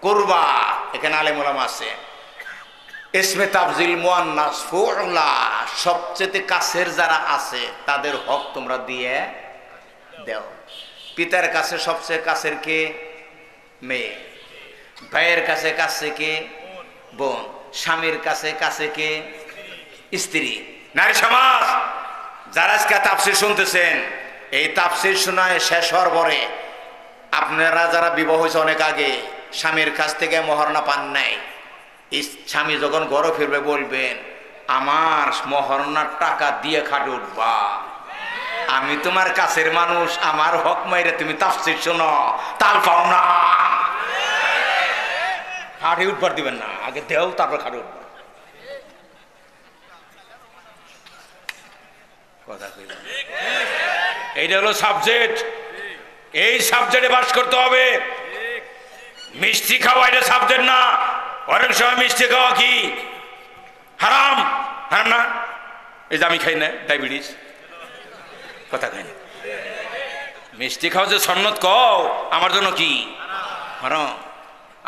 কুরবা, এখানে আলেম ওলামা আছে। ইসমে তাফজিল মুআন্নাস ফুলা, সবচেয়ে কাছের যারা আছে তাদের হক তোমরা দিয়ে দাও। পিতার কাছে সবচেয়ে কাছের কে? মেয়ে। ভাইয়ের কাছে কাছে কে? বোন। স্বামীর কাছে কাছে কে? স্ত্রী। নারী সমাজ যারা আজকে তাফসীর শুনতেছেন, এই তাফসীর শোনায় শেষ হওয়ার পরে আপনারা যারা বিবাহ হয়েছে অনেক আগে, স্বামীর কাছ থেকে মহারণা পান নাই, স্বামী যখন ঘরে ফিরবে বলবেন, আমার মহারণার টাকা দিয়ে খাটে উঠবা, আমি তোমার কাছের মানুষ, আমার হক মাইরে তুমি তাফসীর শোনো, তাল পাও না। খাটে উঠবার দিবেন না, আগে দেও তারপর খাটে উঠবা। কথা কই, এইটা হলো সাবজেক্ট। এই সাবজেক্টে পাস করতে হবে। মিষ্টি খাওয়া এটা সাবজেক্ট না। অনেক সময় মিষ্টি খাওয়া কি হারাম? হারাম না? এই যে আমি খাই না, ডায়াবেটিস। কথা খাই না, মিষ্টি খাওয়া যে সন্ন্যত কও, আমার জন্য কি হারাম?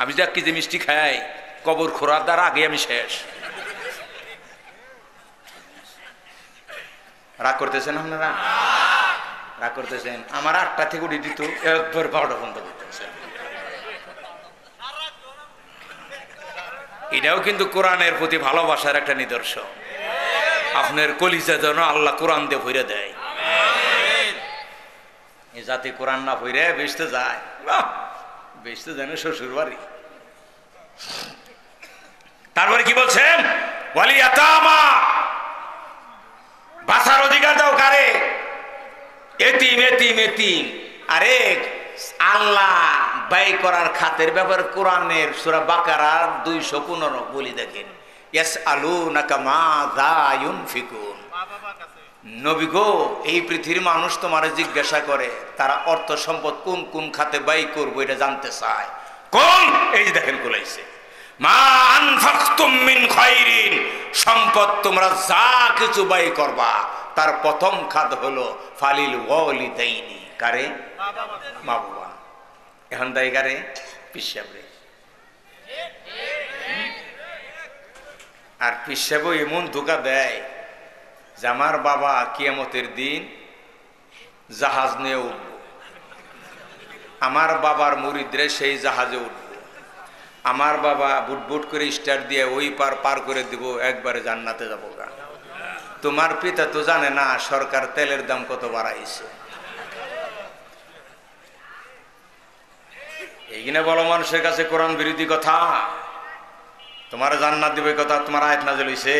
আমি যে 1 কেজি মিষ্টি খাই, কবর খোরার দ্বারা আগে আমি শেষ। রাগ করতেছেন আপনারা? রাগ করতেছেন? আমার 8টা থেকে উঠে দিত, একবার 12টা পর্যন্ত করতেছেন। এটাও কিন্তু কোরআনের প্রতি ভালোবাসার একটা নিদর্শন। আপনার কলিজা যেন আল্লাহ কোরআন দিয়ে ভরে দেয়। এই জাতি কোরআন না ভরে বেচতে যায়, বেচতে যায় না শ্বশুর বাড়ি। তারপরে কি বলছেন? ওয়ালিয়াতামা, বাঁচার অধিকার দাও কারে? এতিম এতিম এতিম। আরে আল্লাহ ব্যয় করার খাতের ব্যাপারে কোরআনের সূরা বাকারার 215 বলি দেখেন, ইয়াসআলুনাকা মাযা ইউনফিকুন। নবী গো, এই পৃথিবীর মানুষ তোমারে জিজ্ঞাসা করে, তারা অর্থ সম্পদ কোন কোন খাতে ব্যয় করবো এটা জানতে চায়। কোন? এই যে দেখেন কুলাইছে, মা আনফাকতুম মিন খায়রিন, সম্পদ তোমরা যা কিছু ব্যয় করবা তার প্রথম খাত হলো ফালিল ওয়ালিদাইনি। কারে? মা বাবা। এখন দায়ী কারে? পিসাবরে। আর পিসাবও এমন ধোকা দেয় যে আমার বাবা কিয়ামতের দিন জাহাজ নিয়ে উঠব, আমার বাবার মুরিদরে সেই জাহাজে উঠব, আমার বাবা বুটবুট করে স্টার্ট দিয়ে ওই পার পার করে দিব, একবারে জান্নাতে যাবো গা। তোমার পিতা তো জানে না সরকার তেলের দাম কত বাড়াইছে। এইখানে বলো মানুষের কাছে কোরআন বিরোধী কথা, তোমার জান্নাত দিবে কথা, তোমার আয়াত নাযিল হইছে।